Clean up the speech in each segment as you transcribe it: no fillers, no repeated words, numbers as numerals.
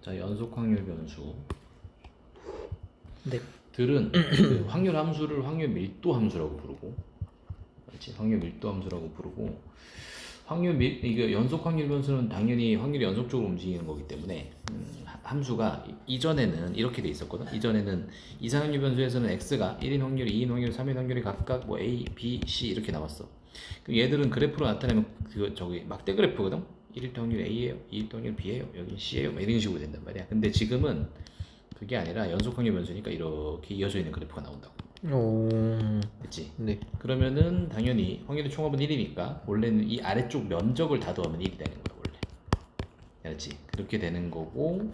자, 연속 확률 변수 네. 들은 그 확률 함수를 확률 밀도 함수라고 부르고, 그렇지? 확률 밀도 함수라고 부르고, 이게 연속 확률 변수는 당연히 확률이 연속적으로 움직이는 거기 때문에 함수가 이전에는 이렇게 돼 있었거든. 이전에는 이상확률 변수에서는 x가 1인 확률, 2인 확률, 3인 확률이 각각 뭐 a, b, c 이렇게 나왔어. 그럼 얘들은 그래프로 나타내면 저기 막대 그래프거든. 1일 확률 a예요, 2일 확률 b예요, 여기 c예요, 이런 식으로 된단 말이야. 근데 지금은 그게 아니라 연속 확률 변수니까 이렇게 이어져 있는 그래프가 나온다고. 오. 그치? 네. 그러면은 당연히 확률의 총합은 1이니까 원래는 이 아래쪽 면적을 다 더하면 1이 되는 거야 원래. 알았지? 그렇게 되는 거고.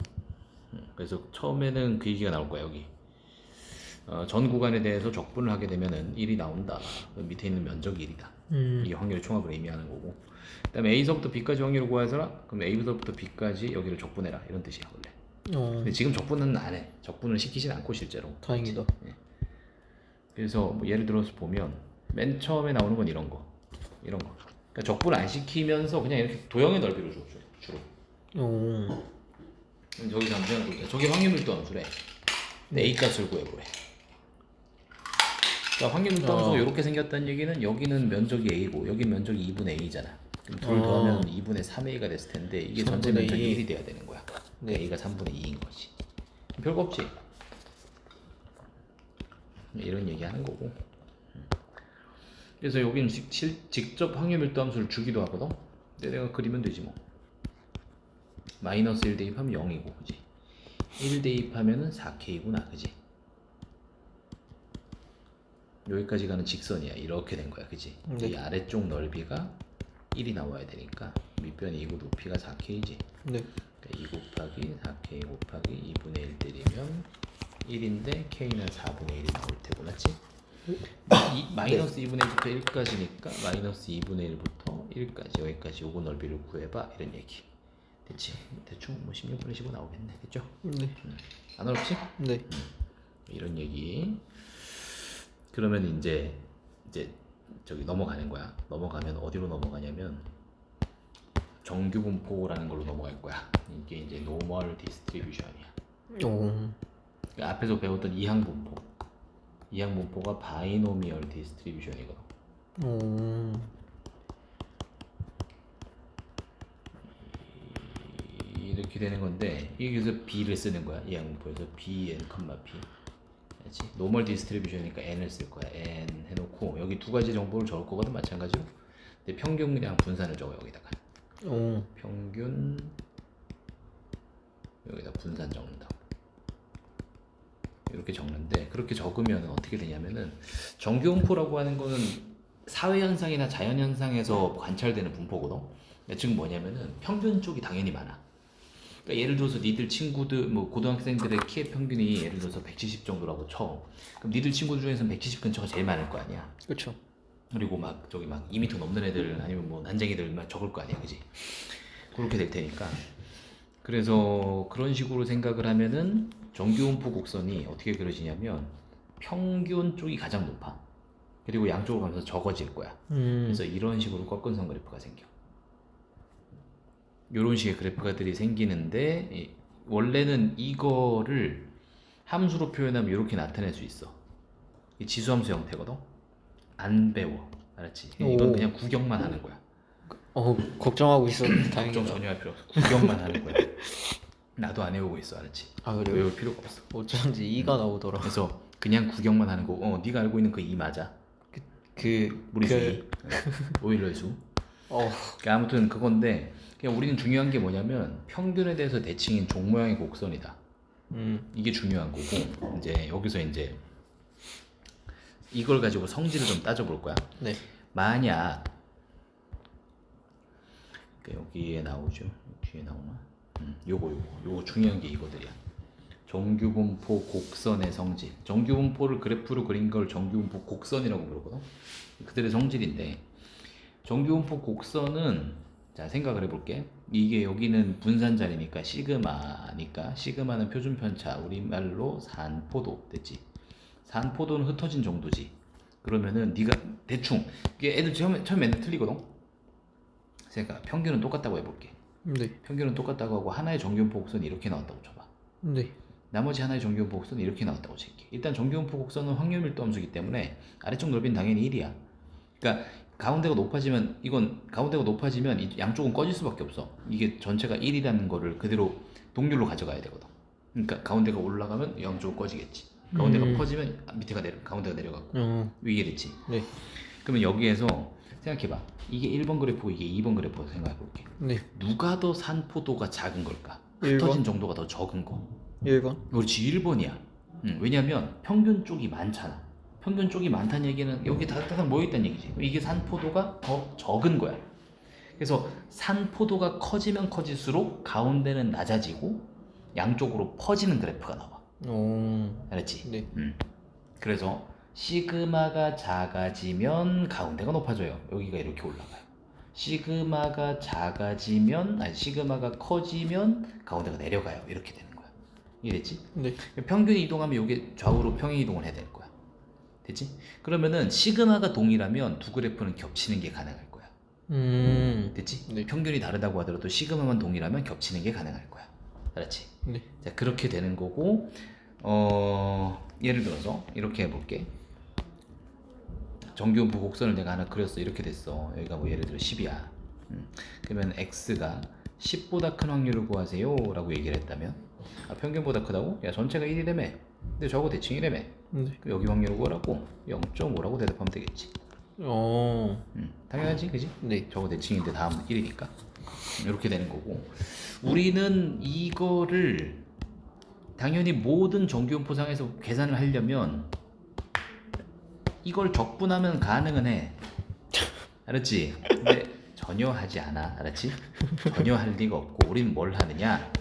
그래서 처음에는 그 얘기가 나올 거야 여기. 전 구간에 대해서 적분을 하게 되면은 1이 나온다. 밑에 있는 면적이 1이다. 이게 확률의 총합을 의미하는 거고. 그 다음에 A서부터 B까지 확률을 구해서라. 그럼 A서부터 B까지 여기를 적분해라. 이런 뜻이야 원래. 근데 지금 적분은 안 해. 적분을 시키진 않고 실제로. 다행이다. 예. 그래서 뭐 예를 들어서 보면 맨 처음에 나오는 건 이런 거. 그러니까 적분을 안 시키면서 그냥 이렇게 도형의 넓이를 줘 주로. 오. 그럼 저기서 한번 생각해볼게요. 저게 확률 밀도 함수래. 근데 A 값을 구해보래. 그러니까 확률 밀도 함수가 이렇게 생겼다는 얘기는 여기는 면적이 A고 여기 면적이 2분의 A잖아. 그럼 둘 더하면 2분의 3A가 됐을 텐데 이게 전체 면적이 1이 돼야 되는 거야. 네. A가 3분의 2인 거지. 별거 없지. 이런 얘기 하는 거고. 그래서 여기는 직접 확률 밀도 함수를 주기도 하거든. 근데 내가 그리면 되지 뭐. 마이너스 1 대입하면 0이고, 그지? 1 대입하면은 4K구나, 그지? 여기까지 가는 직선이야. 이렇게 된 거야, 그지? 네. 이 아래쪽 넓이가 1이 나와야 되니까 밑변이 2고 높이가 4K지. 네. 그러니까 2 곱하기 4K 곱하기 2분의 1 때리면 1인데 K는 4분의 1이 나올 테고, 맞지? 마이너스 2분의 1부터 1까지니까 마이너스 2분의 1부터 1까지 여기까지 요거 넓이를 구해봐 이런 얘기. 됐지? 대충 뭐 16분의 15 나오겠네. 됐죠? 네. 안 어렵지? 네. 이런 얘기. 그러면 이제 저기 넘어가는 거야. 넘어가면 어디로 넘어가냐면 정규 분포라는 걸로 넘어갈 거야. 이게 이제 노멀 디스트리뷰션이야. 오. 그러니까 앞에서 배웠던 이항 분포. 이항 분포가 바이노미얼 디스트리뷰션이거든. 오. 이렇게 되는 건데 이게 그래서 b를 쓰는 거야. 이항 분포에서 b n, p. 그렇지? 노멀 디스트리뷰션이니까 n을 쓸 거야. n 해놓고 여기 두 가지 정보를 적을 거거든 마찬가지로. 근데 평균량 분산을 적어 여기다가. 오. 평균 여기다 분산 적는다. 이렇게 적는데 그렇게 적으면 어떻게 되냐면은 정규 분포라고 하는 거는 사회 현상이나 자연 현상에서 관찰되는 분포거든. 즉 뭐냐면은 평균 쪽이 당연히 많아. 그러니까 예를 들어서 니들 친구들 뭐 고등학생들의 키의 평균이 예를 들어서 170 정도라고 쳐. 그럼 니들 친구들 중에서는 170 근처가 제일 많을 거 아니야. 그렇죠. 그리고 막 저기 막 2m 넘는 애들 아니면 뭐 난쟁이들 막 적을 거 아니야, 그지? 그렇게 될 테니까. 그래서 그런 식으로 생각을 하면은 정규분포 곡선이 어떻게 그려지냐면 평균 쪽이 가장 높아. 그리고 양쪽으로 가면서 적어질 거야. 그래서 이런 식으로 꺾은선 그래프가 생겨. 이런 식의 그래프가들이 생기는데 원래는 이거를 함수로 표현하면 이렇게 나타낼 수 있어. 이 지수함수 형태거든. 안 배워, 알았지? 이건 그냥 구경만 하는 거야. 걱정하고 있었는데 걱정 다행이다. 전혀 할 필요 없어. 구경만 하는 거야. 나도 안 외우고 있어, 알았지? 아, 그래요? 외울 필요가 없어. 어쩐지 2가 나오더라. 그래서 그냥 구경만 하는 거고, 네가 알고 있는 그 2 맞아. 무리수 2. 오일러의 수. 그러니까 아무튼 그건데 그냥 우리는 중요한 게 뭐냐면 평균에 대해서 대칭인 종 모양의 곡선이다. 이게 중요한 거고 이제 여기서 이제 이걸 가지고 성질을 좀 따져볼 거야. 네. 만약 그러니까 여기에 나오죠. 뒤에 나오나? 요거 중요한 게 이거들이야. 정규분포 곡선의 성질. 정규분포를 그래프로 그린 걸 정규분포 곡선이라고 부르거든. 그들의 성질인데 정규분포 곡선은 자 생각을 해볼게. 이게 여기는 분산자리니까 시그마니까 시그마는 표준 편차 우리말로 산포도 됐지. 산포도는 흩어진 정도지. 그러면은 네가 대충 이게 애들 처음에 맨날 틀리거든. 그러니까 평균은 똑같다고 해볼게. 네. 평균은 똑같다고 하고 하나의 정규분포 곡선이 이렇게 나왔다고 쳐봐. 네. 나머지 하나의 정규분포 곡선은 이렇게 나왔다고 칠게. 일단 정규분포 곡선은 확률 밀도 함수이기 때문에 아래쪽 넓이는 당연히 1이야. 그러니까 가운데가 높아지면 이 양쪽은 꺼질 수밖에 없어. 이게 전체가 1이라는 거를 그대로 동률로 가져가야 되거든. 그러니까 가운데가 올라가면 양쪽은 꺼지겠지. 가운데가 커지면 가운데가 내려가고 위에 이랬지. 네. 그러면 여기에서 생각해봐. 이게 1번 그래프고 이게 2번 그래프 생각해볼게. 네. 누가 더 산포도가 작은 걸까? 1번? 흩어진 정도가 더 적은 거. 1번? 그렇지, 1번이야. 왜냐면 평균 쪽이 많잖아. 평균 쪽이 많다는 얘기는 여기 다닥다닥 모여있다는 얘기지. 이게 산포도가 더 적은 거야. 그래서 산포도가 커지면 커질수록 가운데는 낮아지고 양쪽으로 퍼지는 그래프가 나와. 알았지? 네. 그래서 시그마가 작아지면 가운데가 높아져요. 여기가 이렇게 올라가요. 시그마가 커지면 가운데가 내려가요. 이렇게 되는 거야. 이해됐지? 네. 평균이 이동하면 이게 좌우로 평행 이동을 해야 될 거야. 됐지? 그러면은 시그마가 동일하면 두 그래프는 겹치는 게 가능할 거야. 됐지? 네. 평균이 다르다고 하더라도 시그마만 동일하면 겹치는 게 가능할 거야. 알았지? 네. 자, 그렇게 되는 거고, 예를 들어서 이렇게 해볼게. 정규분포 곡선을 내가 하나 그렸어. 이렇게 됐어. 여기가 뭐 예를 들어 10이야. 그러면 x가 10보다 큰 확률을 구하세요 라고 얘기를 했다면, 평균보다 크다고? 야, 전체가 1이라며. 근데 저거 대칭이라며. 네. 여기 확률을 구하라고 0.5라고 대답하면 되겠지. 당연하지, 그지? 네. 저거 대칭인데 다음 1이니까 이렇게 되는 거고, 우리는 이거를 당연히 모든 정규분포상에서 계산을 하려면 이걸 적분하면 가능은 해. 알았지? 근데 전혀 하지 않아. 알았지? 전혀 할 리가 없고, 우리는 뭘 하느냐,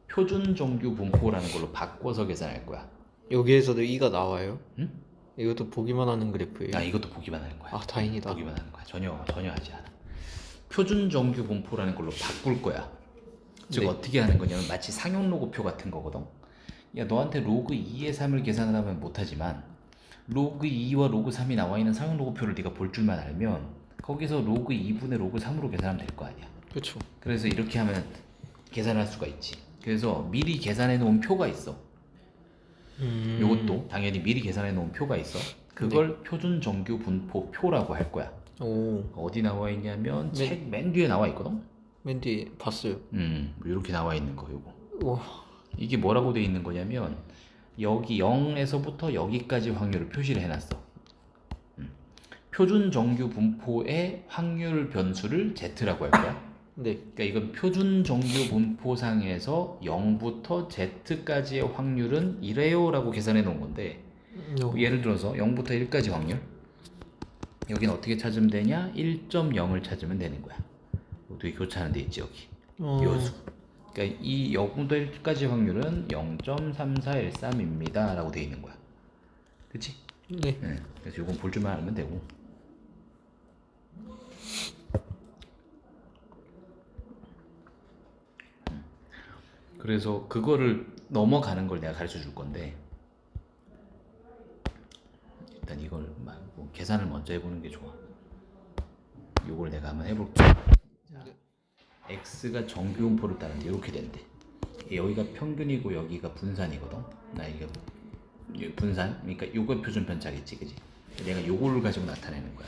표준 정규분포라는 걸로 바꿔서 계산할 거야. 여기에서도 2가 나와요? 응? 이것도 보기만 하는 그래프예요? 이것도 보기만 하는 거야. 다행이다. 보기만 하는 거야. 전혀 하지 않아. 표준 정규분포라는 걸로 바꿀 거야. 즉, 네. 어떻게 하는 거냐면 마치 상용로그표 같은 거거든. 야, 너한테 로그 2의 3을 계산을 하면 못하지만 로그 2와 로그 3이 나와 있는 상용로그표를 네가 볼 줄만 알면 거기서 로그 2분의 로그 3으로 계산하면 될 거 아니야. 그렇죠. 그래서 이렇게 하면 계산할 수가 있지. 그래서 미리 계산해 놓은 표가 있어. 요것도 당연히 미리 계산해 놓은 표가 있어. 그걸 표준 정규 분포 표라고 할 거야. 어디 나와 있냐면 책 맨 뒤에 나와 있거든. 맨 뒤에 봤어요. 이렇게 나와 있는 거. 요거. 와. 이게 뭐라고 돼 있는 거냐면 여기 0에서부터 여기까지 확률을 표시를 해놨어. 표준 정규 분포의 확률 변수를 Z라고 할 거야. 네. 그러니까 이건 표준 정규 분포상에서 0부터 Z까지의 확률은 이래요 라고 계산해 놓은 건데, 예를 들어서 0부터 1까지 확률, 여기는 어떻게 찾으면 되냐? 1.0을 찾으면 되는 거야. 이것도 교차하는 데 있지, 여기. 요수. 그러니까 이 0부터 1까지 확률은 0.3413입니다 라고 되어 있는 거야. 그치? 네. 그래서 이건 볼 줄만 알면 되고, 그래서 그거를 넘어가는 걸 내가 가르쳐 줄 건데, 일단 이걸 뭐 계산을 먼저 해보는 게 좋아. 요걸 내가 한번 해볼게. 자, x가 정규분포를 따르는데 이렇게 된대. 여기가 평균이고 여기가 분산이거든. 이게 분산, 그러니까 요거 표준 편차겠지, 그지? 내가 요거를 가지고 나타내는 거야.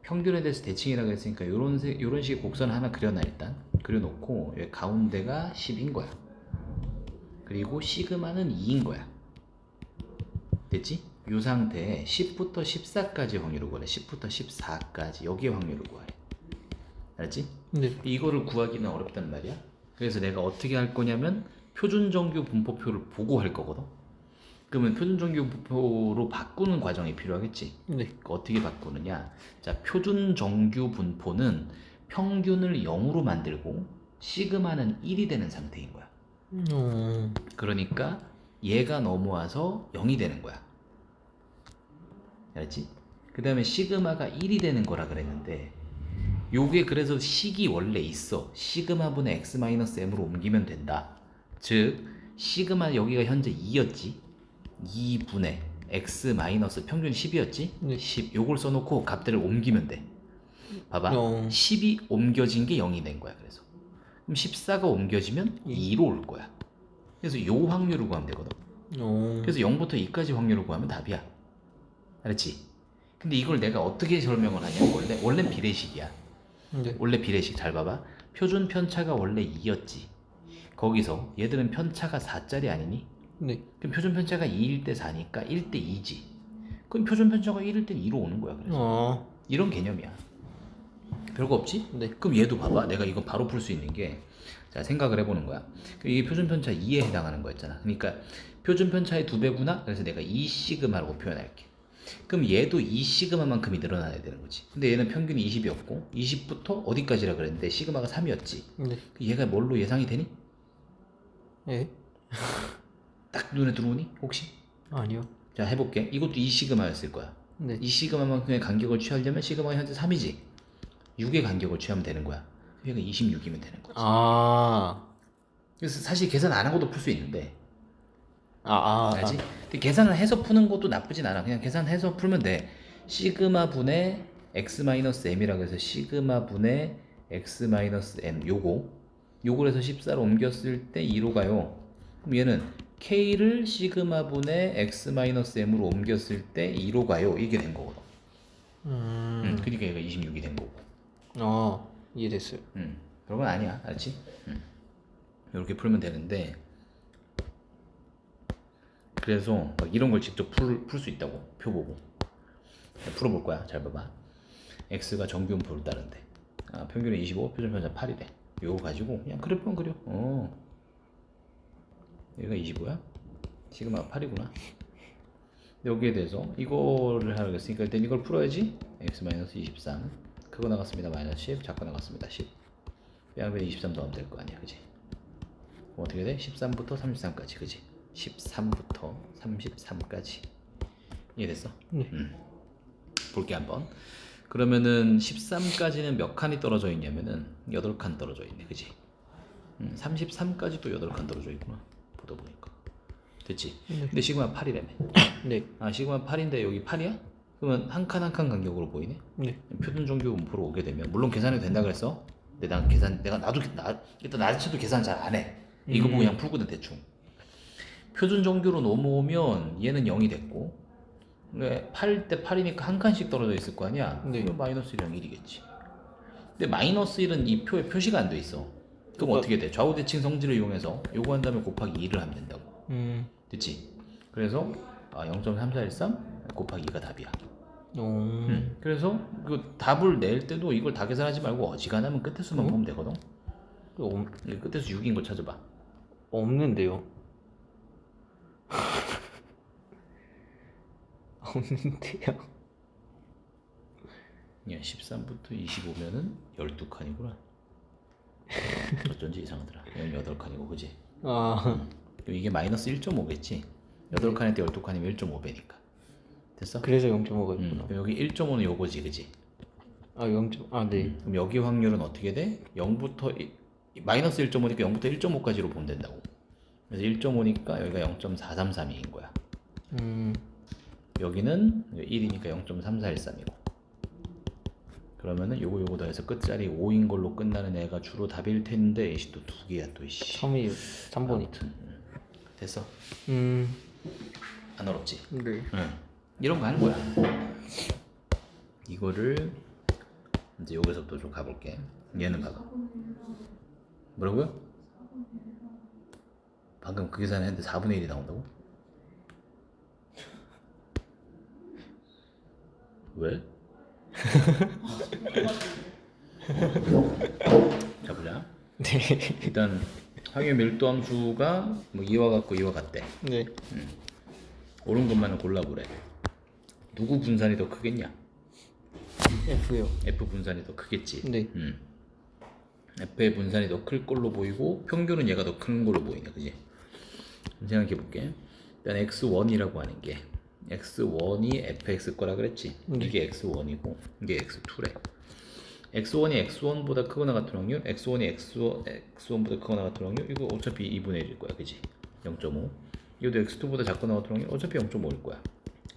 평균에 대해서 대칭이라고 했으니까 요런 식의 곡선 하나 그려놔. 일단 그려놓고 여기 가운데가 10인 거야. 그리고 시그마는 2인 거야. 됐지? 이 상태에 10부터 14까지 확률을 구하래. 10부터 14까지 여기의 확률을 구하래. 알았지? 네. 이거를 구하기는 어렵단 말이야. 그래서 내가 어떻게 할 거냐면 표준 정규 분포표를 보고 할 거거든. 그러면 표준 정규 분포로 바꾸는 과정이 필요하겠지. 네. 어떻게 바꾸느냐? 자, 표준 정규 분포는 평균을 0으로 만들고 시그마는 1이 되는 상태인 거야. 그러니까 얘가 넘어와서 0이 되는 거야. 알았지? 그 다음에 시그마가 1이 되는 거라 그랬는데, 요게 그래서 식이 원래 있어. 시그마분의 x-m으로 옮기면 된다. 즉 시그마 여기가 현재 2였지. 2분의 x 마이너스 평균 10이었지. 네. 10 요걸 써놓고 값들을 옮기면 돼. 봐봐. 10이 옮겨진 게 0이 된 거야. 그래서 그럼 14가 옮겨지면 2로 올 거야. 그래서 요 확률을 구하면 되거든. 그래서 0부터 2까지 확률을 구하면 답이야. 알았지? 근데 이걸 내가 어떻게 설명을 하냐면 원래 비례식이야. 네. 원래 비례식 잘 봐봐. 표준 편차가 원래 2였지. 거기서 얘들은 편차가 4짜리 아니니? 네. 그럼 표준 편차가 2일 때 4니까 1대 2지. 그럼 표준 편차가 1일 때 2로 오는 거야. 그래서 이런 개념이야. 별거 없지? 네. 그럼 얘도 봐봐. 내가 이거 바로 풀 수 있는 게, 자, 생각을 해보는 거야. 이게 표준 편차 2에 해당하는 거였잖아. 그러니까 표준 편차의 2배구나. 그래서 내가 2 시그마라고 표현할게. 그럼 얘도 2 시그마만큼이 늘어나야 되는 거지. 근데 얘는 평균이 20이었고 20부터 어디까지라 그랬는데 시그마가 3이었지. 네. 얘가 뭘로 예상이 되니? 예? 딱 눈에 들어오니? 혹시? 아니요. 자, 해볼게. 이것도 2 시그마였을 거야. 네. 이 시그마만큼의 간격을 취하려면 시그마가 현재 3이지. 6의 간격을 취하면 되는 거야. 얘가 26이면 되는 거지. 그래서 사실 계산 안 하고도 풀 수 있는데, 알지? 근데 계산을 해서 푸는 것도 나쁘진 않아. 그냥 계산해서 풀면 돼. 시그마 분의 x-m이라고 해서 시그마 분의 x-m 요걸 해서 14로 옮겼을 때 2로 가요. 그럼 얘는 k를 시그마 분의 x-m으로 옮겼을 때 2로 가요. 이게 된 거거든. 그러니까 얘가 26이 된 거고. 이해됐어요. 그런 건 아니야. 알지? 이렇게 풀면 되는데, 그래서 막 이런 걸 직접 풀 수 있다고. 표 보고 풀어볼 거야. 잘 봐봐. x가 정규분포를 따른대. 평균은 25, 표준 편차 8이래. 이거 가지고 그냥 그래프만 그려. 얘가 25야? 시그마가 8이구나. 여기에 대해서 이거를 하라고 했으니까 일단 이걸 풀어야지. x-23 그거 나갔습니다. 마이너스 10 작고 나갔습니다. 10 빼면 23 더하면 될 거 아니야. 그지? 어떻게 돼? 13부터 33까지. 그지? 13부터 33까지 이해됐어? 네. 볼게 한번. 그러면은 13까지는 몇 칸이 떨어져 있냐면은 8칸 떨어져 있네. 그지? 33까지도 8칸 떨어져 있구나. 보다 보니까. 됐지? 근데 시그마 8이라며. 네. 시그마 8인데 여기 8이야? 그러면 한 칸 한 칸 간격으로 보이네? 네. 표준 정규 분포로 오게 되면, 물론 계산이 된다 그랬어. 근데 일단 나도 계산 잘 안 해. 이거 보고 그냥 풀거든 대충. 표준 정규로 넘어오면 얘는 0이 됐고, 8일 때 8이니까 한 칸씩 떨어져 있을 거 아니야? 네. 그럼 마이너스 1이랑 1이겠지. 근데 마이너스 1은 이 표에 표시가 안 돼 있어. 그럼 어떻게 돼? 좌우 대칭 성질을 이용해서 요거 한 다음에 곱하기 2를 하면 된다고. 됐지? 그래서 0.3413 곱하기 2가 답이야. 그래서 그 답을 낼 때도 이걸 다 계산하지 말고 어지간하면 끝에 수만 보면 되거든. 끝에 수 6인 거 찾아봐. 없는데요. 없는데요. 야, 13부터 25면은 12칸이구나. 어쩐지 이상하더라. 여기 8칸이고, 그지? 이게 마이너스 1.5겠지? 8칸일 때 12칸이면 1.5배니까. 됐어? 그래서 0.5가 있구나. 여기 1.5는 요거지, 그지? 0. 네. 그럼 여기 확률은 어떻게 돼? 0부터 마이너스 1.5니까 0부터 1.5까지로 보면 된다고. 그래서 1.5니까 여기가 0.4332인 거야. 여기는 1이니까 0.3413이고. 그러면은 요거 더해서 끝자리 5인 걸로 끝나는 애가 주로 답일 텐데, 이씨 또 2개야 또. 3번이. 아무튼 됐어. 안 어렵지? 네. 이런 거 하는 거야. 이거를 이제 여기서부터 좀 가볼게. 얘는 봐봐. 뭐라고요? 방금 그 계산했는데 4분의 1이 나온다고? 왜? 자, 보자. 네. 일단 항의 밀도 함수가 뭐 이와 같고 이와 같대. 네. 옳은 것만을 골라보래. 누구 분산이 더 크겠냐? F요. F 분산이 더 크겠지. 네. F의 분산이 더 클 걸로 보이고 평균은 얘가 더 큰 걸로 보이네. 그지? 생각해 볼게. 일단 x1이라고 하는 게, x1이 fx 거라 그랬지. 이게 x1이고 이게 x2래. x1이 x1보다 크거나 같은 확률, x1이 x1보다 크거나 같은 확률, 이거 어차피 2분의 1일 거야. 그지? 0.5. 이것도 x2보다 작거나 같은 확률, 어차피 0.5일 거야.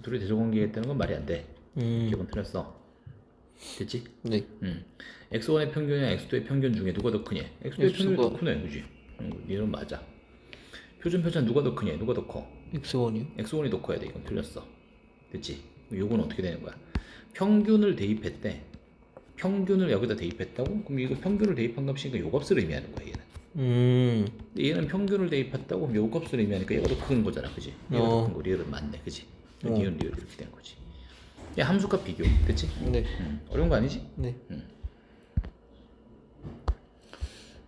둘이 대조관계가 있다는 건 말이 안 돼. 기본 틀렸어. 됐지? 네. x1의 평균이랑 x2의 평균 중에 누가 더 크냐? x2의 평균이 더 크네, 그지? 얘는 맞아. 표준 편차는 누가 더 크냐? 누가 더 커? X1이요? x1이 더 커야 돼. 이건 틀렸어. 됐지? 요건 어떻게 되는 거야? 평균을 대입했대. 평균을 여기다 대입했다고? 그럼 이거 평균을 대입한 값이니까 요 값을 의미하는 거야, 얘는. 근데 얘는 평균을 대입했다고? 그럼 요 값을 의미하니까 얘가 더 큰 거잖아, 그지? 얘가 더 큰 거, 리얼은 맞네, 그지? 리얼 이렇게 된 거지. 야, 함수값 비교, 됐지? 네. 어려운 거 아니지? 네.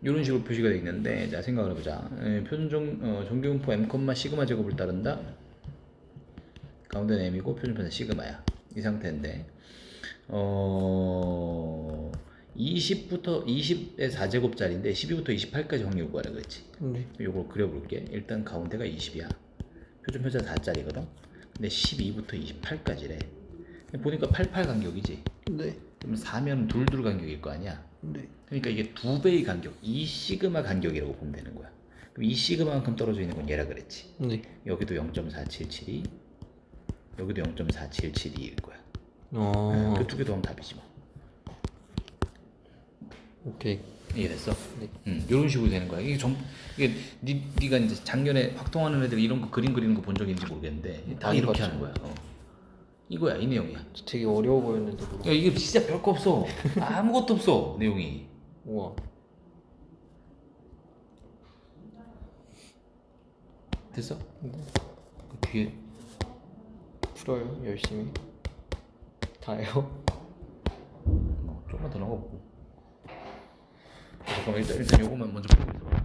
이런 식으로 표시가 되어 있는데, 자, 생각을 해보자. 표준 정규분포 m, 시그마 제곱을 따른다. 가운데는 m이고 표준편은 시그마야. 이 상태인데 20의 4제곱짜리인데 12부터 28까지 확률 구하라 그랬지. 네. 요걸 그려볼게. 일단 가운데가 20이야. 표준편차는 4짜리거든. 근데 12부터 28까지래. 보니까 88 간격이지. 네. 그러면 4면 둘둘 간격일 거 아니야. 네. 그러니까 이게 2배의 간격, 2시그마 간격이라고 보면 되는 거야. 그럼 2시그마만큼 떨어져 있는 건 얘라 그랬지. 네. 여기도 0.477이, 여기도 0.477일 거야. 그 두 개 더하면 답이지 뭐. 오케이. 이해됐어? 네. 이런 식으로 되는 거야. 이게 네가 이제 작년에 확통하는 애들 이런 거 그림 그리는 거 본 적 있는지 모르겠는데 다 많이 이렇게 봤죠. 하는 거야. 이거야, 이 내용이야. 되게 어려워 보였는데 그거. 야, 이게 진짜 별거 없어. 아무것도 없어, 내용이. 우와. 됐어? 그 뒤에 풀어요 열심히. 다요. 조금만 더 나가보고. 잠깐만, 일단 요거만 먼저 풀고 있어.